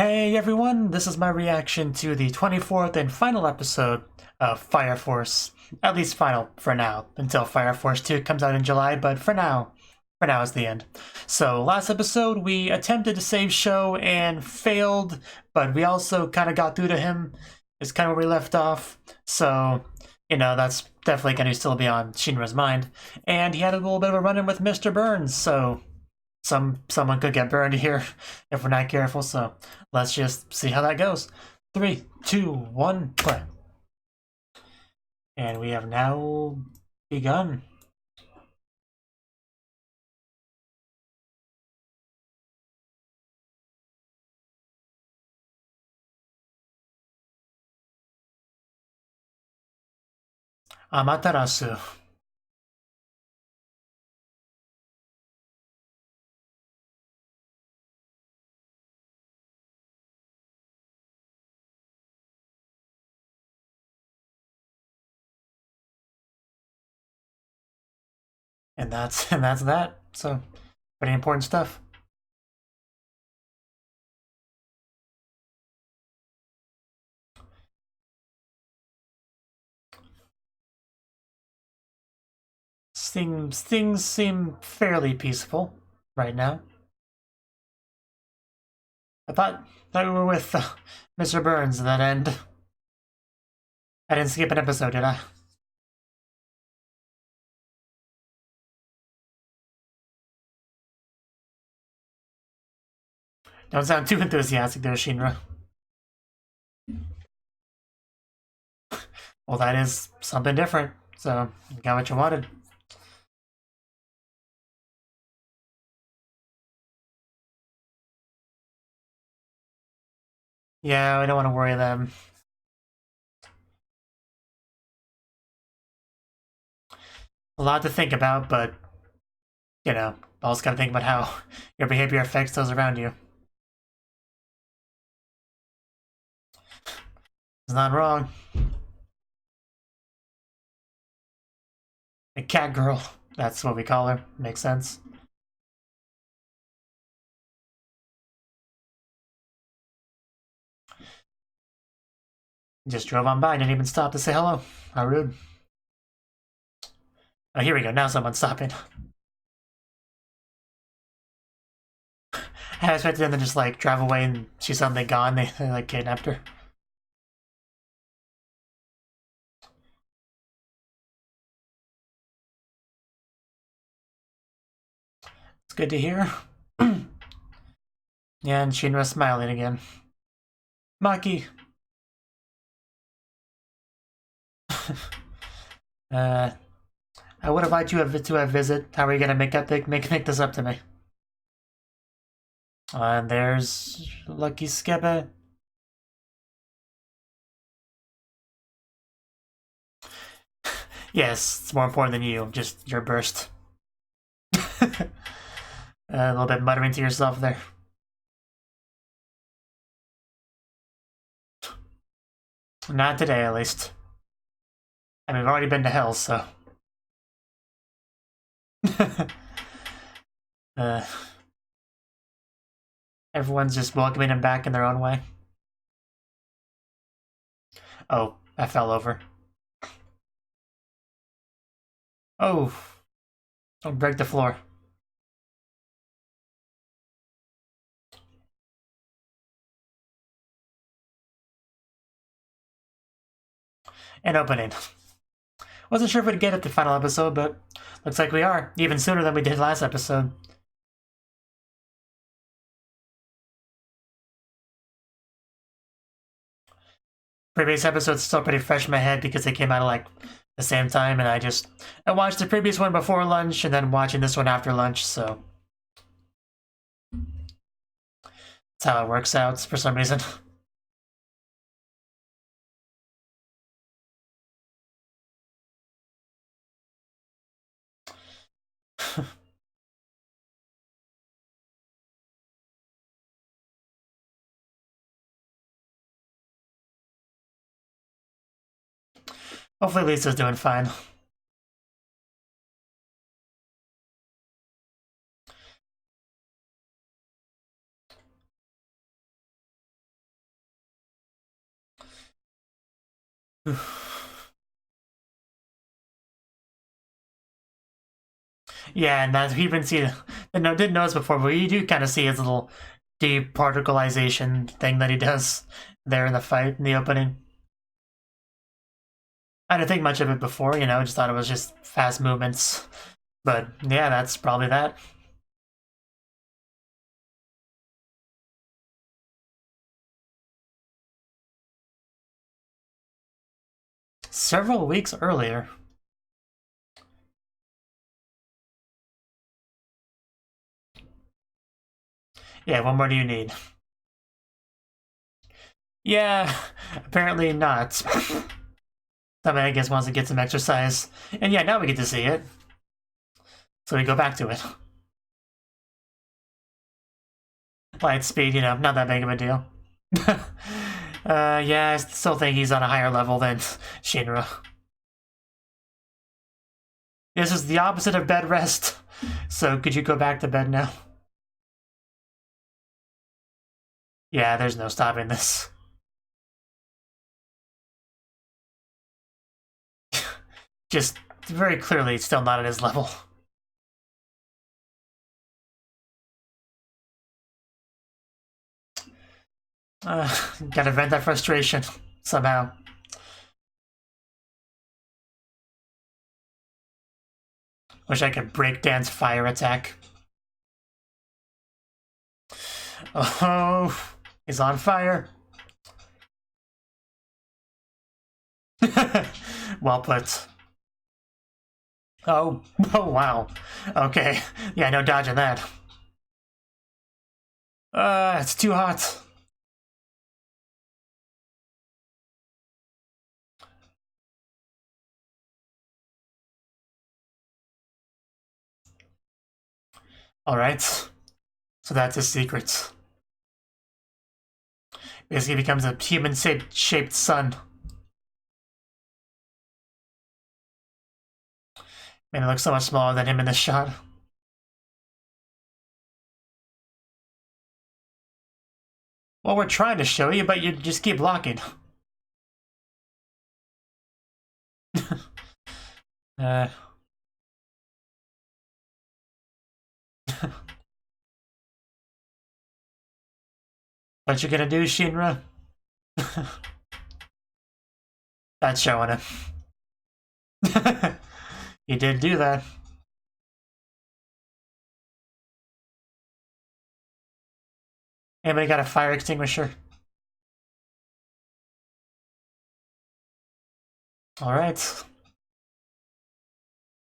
Hey everyone, this is my reaction to the 24th and final episode of Fire Force. At least final for now, until Fire Force 2 comes out in July, but for now is the end. So last episode we attempted to save Sho and failed, but we also kind of got through to him. It's kind of where we left off. So, you know, that's definitely going to still be on Shinra's mind. And he had a little bit of a run-in with Mr. Burns, so someone could get burned here if we're not careful, so let's just see how that goes. 3, 2, 1, play. And we have now begun. Amaterasu. And that's that. So pretty important stuff. Things seem fairly peaceful right now. I thought we were with Mr. Burns at that end. I didn't skip an episode, did I? Don't sound too enthusiastic there, Shinra. Well, that is something different, so you got what you wanted. Yeah, we don't want to worry them. A lot to think about, but, you know, also gotta think about how your behavior affects those around you. It's not wrong. A cat girl, that's what we call her. Makes sense. Just drove on by, didn't even stop to say hello. How rude. Oh, here we go, now someone's stopping. I expected them to just, like, drive away and she's suddenly gone. They like, kidnapped her. It's good to hear. Yeah, and Shinra's smiling again. Maki! I would invite you to a visit. How are you gonna make this up to me? And there's Lucky Skebe. Yes, it's more important than you. Just your burst. A little bit muttering to yourself there. Not today, at least. I mean, we've already been to hell, so. Everyone's just welcoming him back in their own way. Oh, I fell over. Oh, don't break the floor. An opening. Wasn't sure if we'd get it the final episode, but looks like we are, even sooner than we did last episode. Previous episode's still pretty fresh in my head because they came out at like the same time, and I watched the previous one before lunch and then watching this one after lunch, so that's how it works out for some reason. Hopefully Lisa's doing fine. Yeah, and as we even see, didn't notice before, but you do kind of see his little departicleization thing that he does there in the fight, in the opening. I didn't think much of it before, you know, just thought it was just fast movements. But yeah, that's probably that. Several weeks earlier. Yeah, what more do you need? Yeah, apparently not. Somebody, I guess, wants to get some exercise. And yeah, now we get to see it. So we go back to it. Light speed, you know, not that big of a deal. Yeah, I still think he's on a higher level than Shinra. This is the opposite of bed rest. So could you go back to bed now? Yeah, there's no stopping this. Just very clearly still not at his level. Gotta vent that frustration somehow. Wish I could break dance fire attack. Oh, he's on fire. Well put. Oh, oh wow. Okay. Yeah, no dodging that. It's too hot. Alright. So that's his secret. Basically becomes a human-shaped sun. Man, it looks so much smaller than him in this shot. Well, we're trying to show you, but you just keep blocking. uh... What you gonna do, Shinra? That's showing him. You did do that. Anybody got a fire extinguisher? Alright.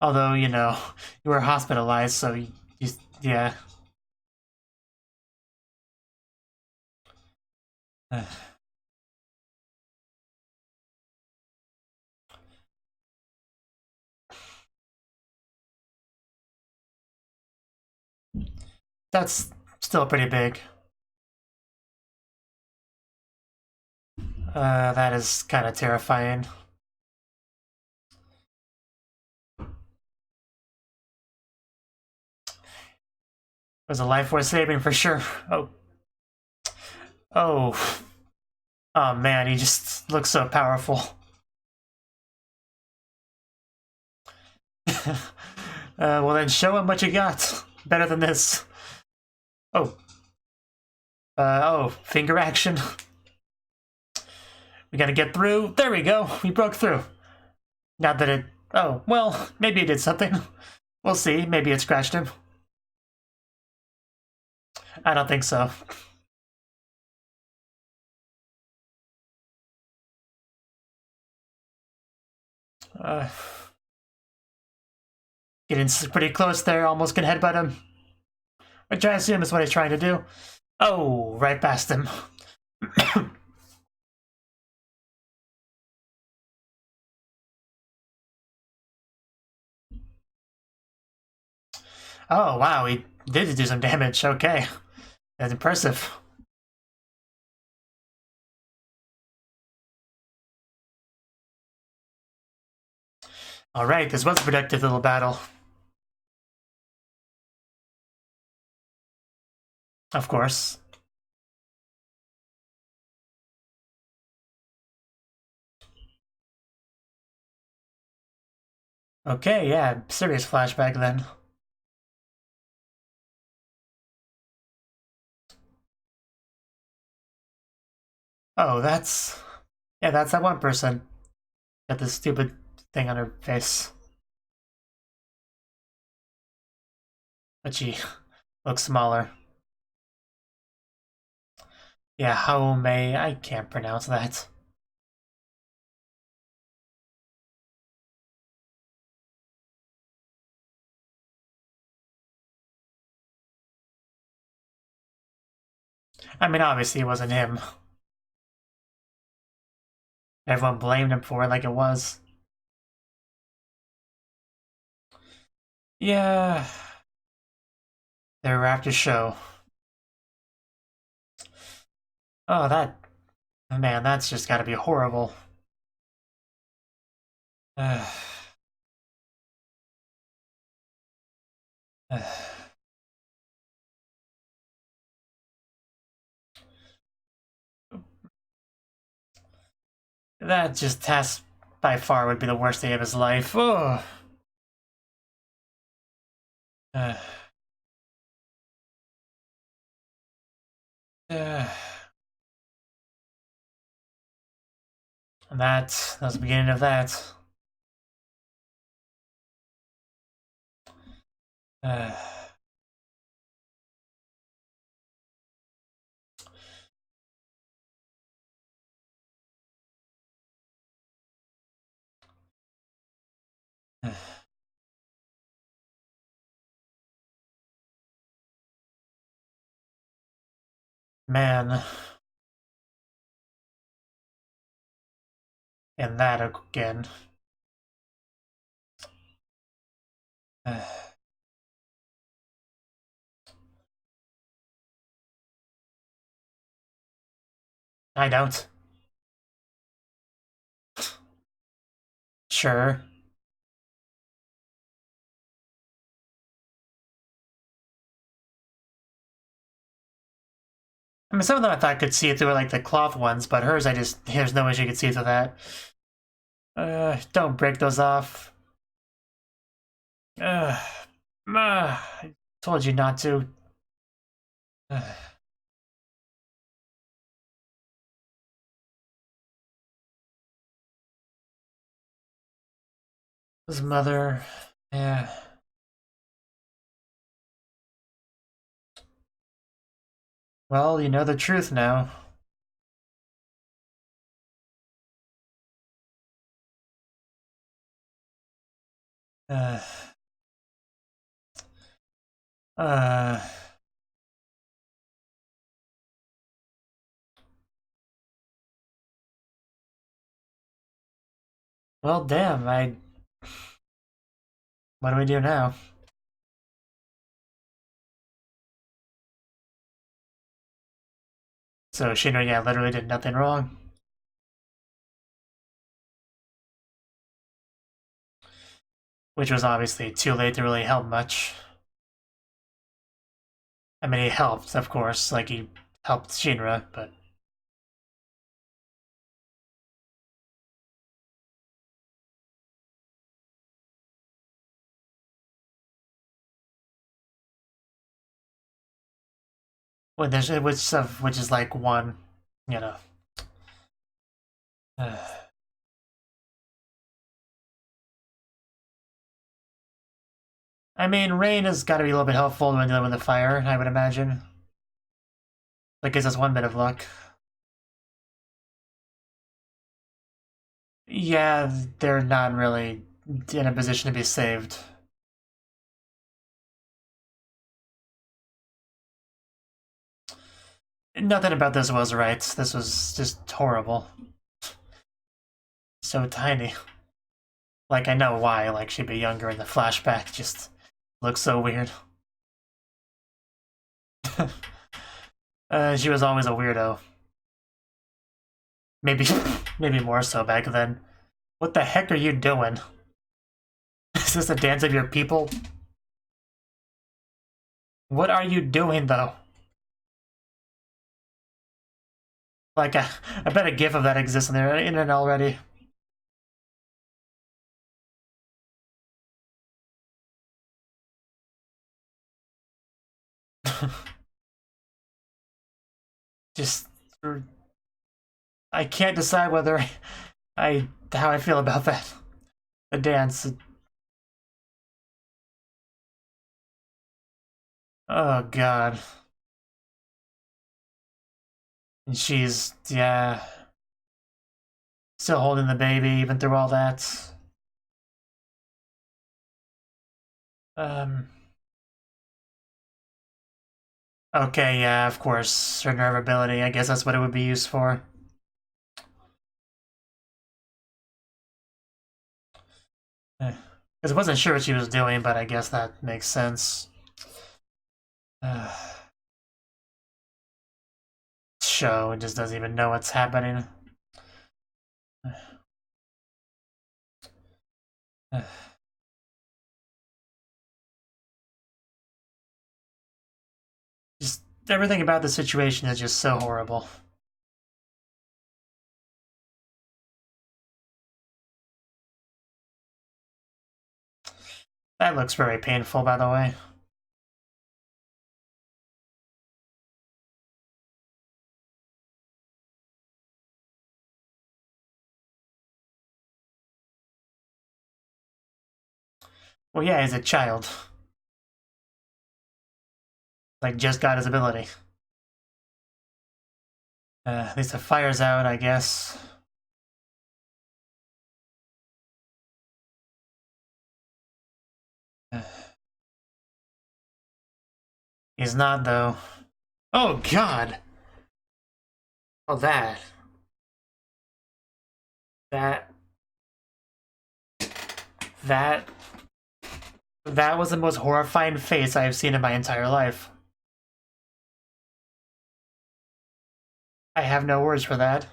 Although, you know, you were hospitalized, so you yeah. That's still pretty big. That is kind of terrifying. It was a life worth saving for sure. Oh. Oh. Oh man, he just looks so powerful. Well then show him what you got. Better than this. Oh. Oh, finger action. We gotta get through. There we go. We broke through. Not that it... Oh, well, maybe it did something. We'll see. Maybe it scratched him. I don't think so. Getting pretty close there. Almost can headbutt him. Which I assume is what he's trying to do. Oh, right past him. Oh, wow, he did do some damage. Okay. That's impressive. Alright, this was a productive little battle. Of course. Okay, yeah, serious flashback then. Oh, that's... Yeah, that's that one person. Got this stupid thing on her face. But she looks smaller. Yeah, Home, I can't pronounce that. I mean, obviously it wasn't him. Everyone blamed him for it like it was. Yeah. Their after show. Oh, that... Man, that's just gotta be horrible. That just has by far would be the worst day of his life. Oh. And that was the beginning of that. Man. And that again. I don't. Sure. I mean, some of them I thought could see it through like the cloth ones, but hers, there's no way she could see through that. Don't break those off. I told you not to. His mother, yeah. Well, you know the truth now. Uh, uh, well, damn, what do we do now? So Shinra, yeah, literally did nothing wrong. Which was obviously too late to really help much. I mean, he helped, of course, like he helped Shinra, but... When there's, which is like one, you know. I mean, rain has got to be a little bit helpful when dealing with the fire, I would imagine. That gives us one bit of luck. Yeah, they're not really in a position to be saved. Nothing about this was right. This was just horrible. So tiny. Like, I know why, like, she'd be younger in the flashback, just looks so weird. She was always a weirdo. Maybe, maybe more so back then. What the heck are you doing? Is this a dance of your people? What are you doing, though? Like, I bet a gif of that exists on the internet already. Just, I can't decide whether how I feel about that. The dance. Oh god. And she's, yeah, still holding the baby even through all that. Okay, yeah, of course, her nerve ability. I guess that's what it would be used for. Because I wasn't sure what she was doing, but I guess that makes sense. Show just doesn't even know what's happening. Just everything about the situation is just so horrible. That looks very painful, by the way. Well, yeah, he's a child. Like, just got his ability. At least the fire's out, I guess. He's not, though. Oh, God! Oh, that. That was the most horrifying face I have seen in my entire life. I have no words for that.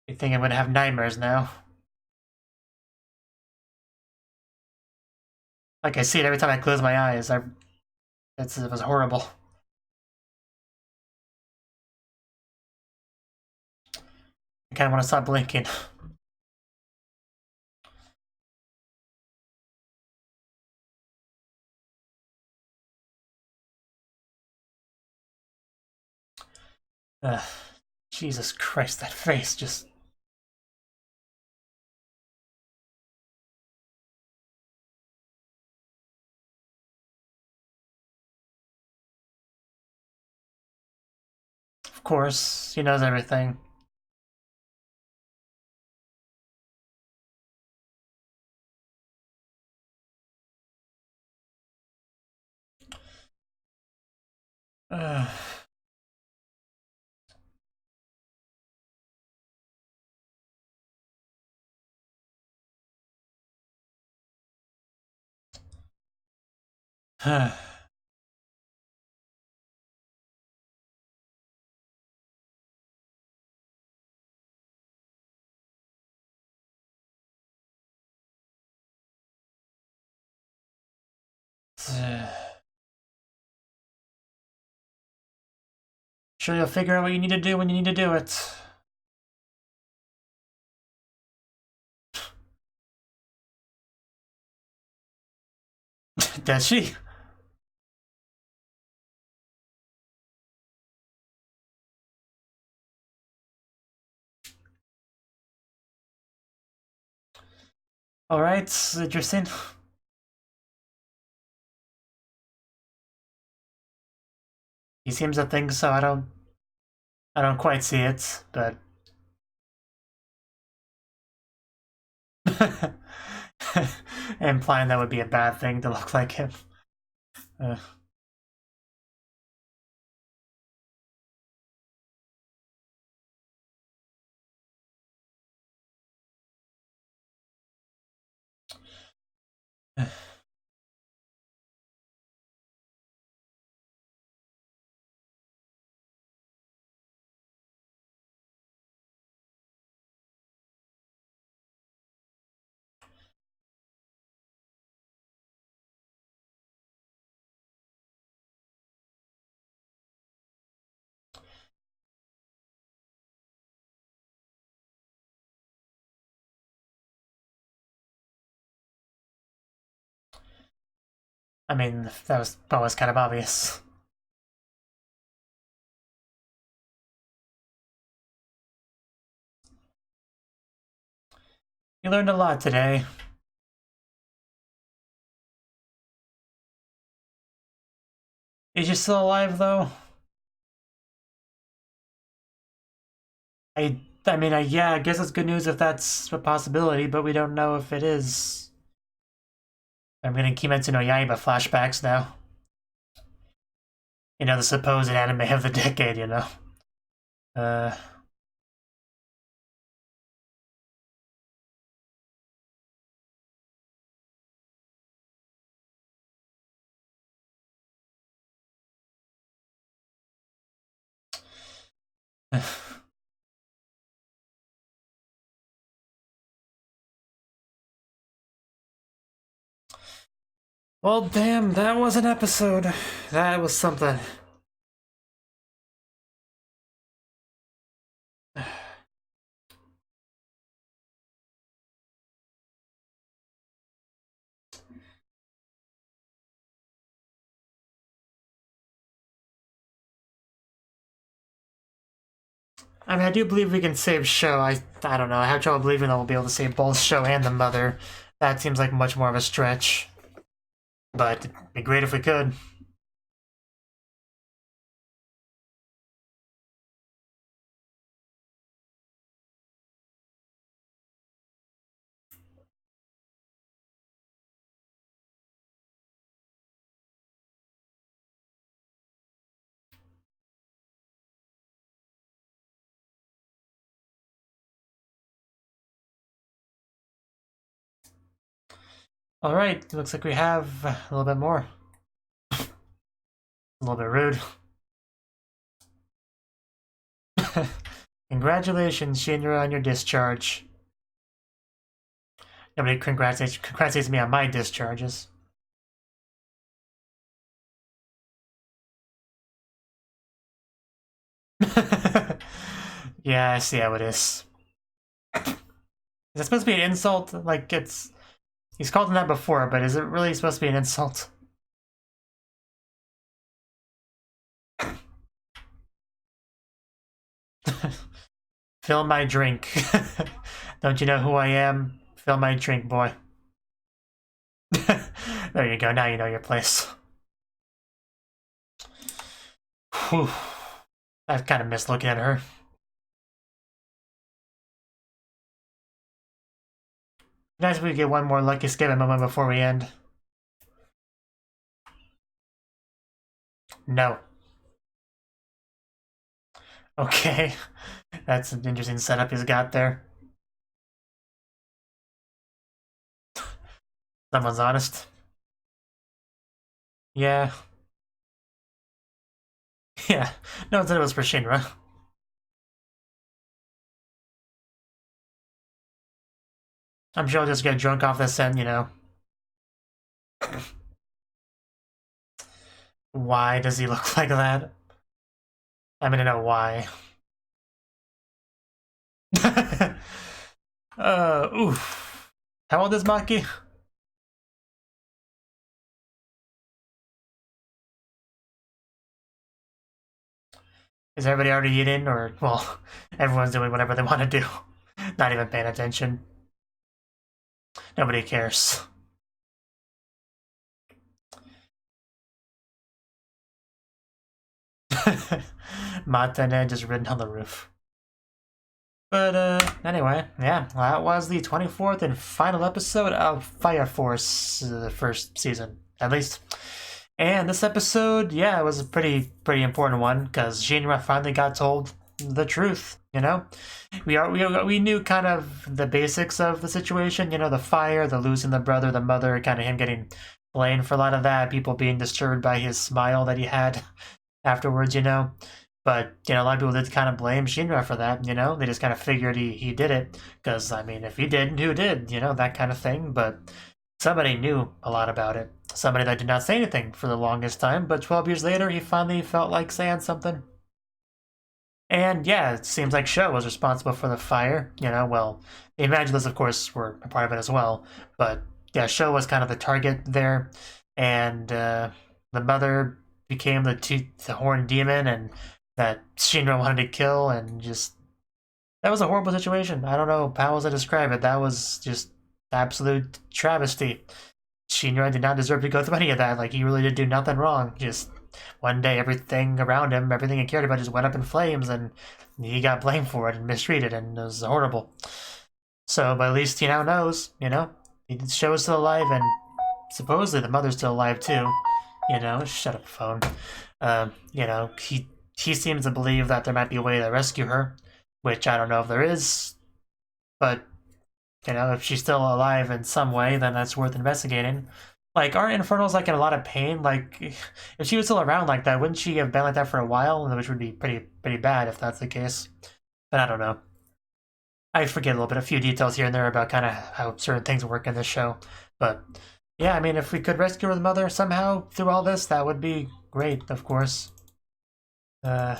I think I'm gonna have nightmares now. Like, I see it every time I close my eyes. It was horrible. I kinda wanna stop blinking. Jesus Christ, that face just... Of course, he knows everything. Sure, you'll figure out what you need to do when you need to do it. Does she? Alright, interesting. He seems to think so. I don't quite see it, but implying that would be a bad thing to look like him. Uh. I mean, that was always kind of obvious. You learned a lot today. Is you still alive, though? I mean, yeah, I guess it's good news if that's a possibility, but we don't know if it is. I'm getting Kimetsu no Yaiba flashbacks now. You know, the supposed anime of the decade, you know? Well, damn, that was an episode. That was something. I mean, I do believe we can save Sho. I don't know. I have trouble believing that we'll be able to save both Sho and the mother. That seems like much more of a stretch. But it'd be great if we could. Alright, looks like we have a little bit more. A little bit rude. Congratulations, Shinra, on your discharge. Nobody congratulates me on my discharges. Yeah, I see how it is. Is it supposed to be an insult? Like, it's... He's called him that before, but is it really supposed to be an insult? Fill my drink. Don't you know who I am? Fill my drink, boy. There you go, now you know your place. Whew. I've kind of missed looking at her. Nice if we get one more lucky skip moment before we end. No. Okay. That's an interesting setup he's got there. Someone's honest. Yeah. Yeah. No one said it was for Shinra. I'm sure I'll just get drunk off this and, you know. Why does he look like that? I'm gonna know why. Oof. How old is Maki? Is everybody already eating? Or, well, everyone's doing whatever they want to do. Not even paying attention. Nobody cares. Matane just ridden on the roof. But, anyway, yeah, that was the 24th and final episode of Fire Force, the first season, at least. And this episode, yeah, it was a pretty important one, because Shinra finally got told the truth, you know? We knew kind of the basics of the situation, you know, the fire, the losing the brother, the mother, kind of him getting blamed for a lot of that, people being disturbed by his smile that he had afterwards, you know? But, you know, a lot of people did kind of blame Shinra for that, you know? They just kind of figured he did it, because, I mean, if he did, who did? You know, that kind of thing. But somebody knew a lot about it. Somebody that did not say anything for the longest time, but 12 years later, he finally felt like saying something. And, yeah, it seems like Sho was responsible for the fire, you know? Well, the Evangelists, of course, were a part of it as well. But, yeah, Sho was kind of the target there. and the mother became the horned demon, and that Shinra wanted to kill, and just that was a horrible situation. I don't know how else to describe it. That was just absolute travesty. Shinra did not deserve to go through any of that. Like, he really did do nothing wrong. Just one day, everything around him, everything he cared about, just went up in flames, and he got blamed for it and mistreated, and it was horrible. So, but at least he now knows, you know? The show's still alive, and supposedly the mother's still alive too. You know, shut up, phone. You know, he seems to believe that there might be a way to rescue her, which I don't know if there is, but you know, if she's still alive in some way, then that's worth investigating. Like, aren't Infernals like in a lot of pain? Like, if she was still around like that, wouldn't she have been like that for a while? Which would be pretty bad if that's the case. But I don't know. I forget a little bit, a few details here and there about kind of how certain things work in this show. But yeah, I mean, if we could rescue her mother somehow through all this, that would be great, of course. The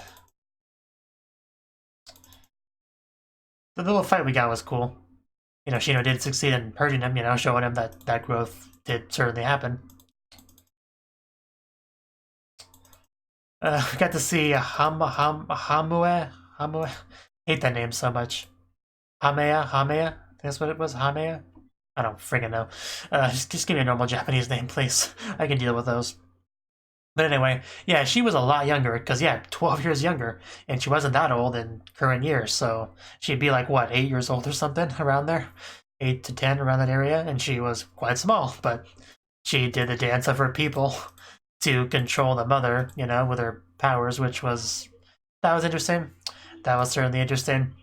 little fight we got was cool. You know, Shino did succeed in hurting him, you know, showing him that that growth did certainly happen. We got to see Hamue. Hate that name so much. Hamea? That's what it was? Hamea? I don't friggin' know. Just give me a normal Japanese name, please. I can deal with those. But anyway, yeah, she was a lot younger, because, yeah, 12 years younger, and she wasn't that old in current years, so she'd be like, what, 8 years old or something, around there? 8 to 10, around that area, and she was quite small, but she did the dance of her people to control the mother, you know, with her powers, that was interesting. That was certainly interesting.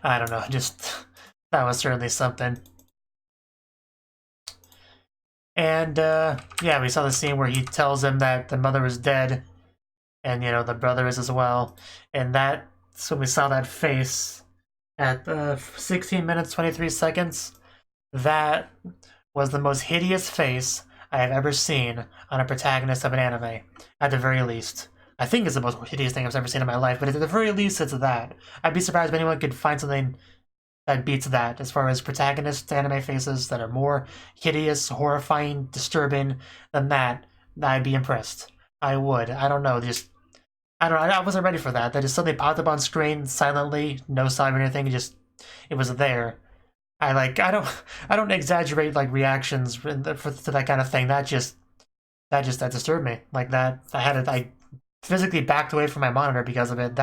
I don't know, just, that was certainly something. And, yeah, we saw the scene where he tells him that the mother is dead, and, you know, the brother is as well. And that's when we saw that face at 16 minutes, 23 seconds. That was the most hideous face I have ever seen on a protagonist of an anime, at the very least. I think it's the most hideous thing I've ever seen in my life, but at the very least, it's that. I'd be surprised if anyone could find something that beats that, as far as protagonist anime faces that are more hideous, horrifying, disturbing than that. I'd be impressed. I would. I don't know. I wasn't ready for that. That just suddenly popped up on screen silently, no sign or anything. It was there. I don't exaggerate like reactions to that kind of thing. That disturbed me. Like that, I physically backed away from my monitor because of it.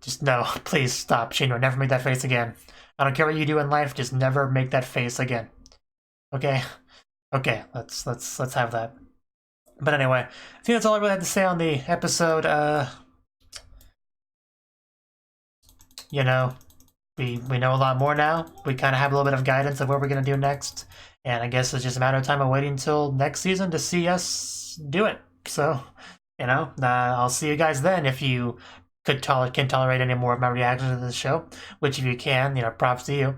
Just no, please stop, Shino. Never make that face again. I don't care what you do in life. Just never make that face again. Okay, okay. Let's have that. But anyway, I think that's all I really had to say on the episode. You know, we know a lot more now. We kind of have a little bit of guidance of what we're gonna do next, and I guess it's just a matter of time of waiting until next season to see us do it. So, you know, I'll see you guys then if you can tolerate any more of my reactions to this show, which if you can, you know, props to you.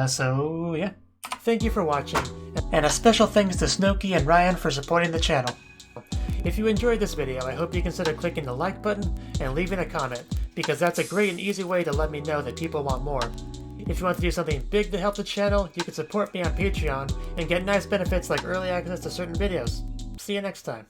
So yeah, thank you for watching, and a special thanks to Cnouki and Ryan for supporting the channel. If you enjoyed this video, I hope you consider clicking the like button and leaving a comment, because that's a great and easy way to let me know that people want more. If you want to do something big to help the channel, you can support me on Patreon and get nice benefits like early access to certain videos. See you next time.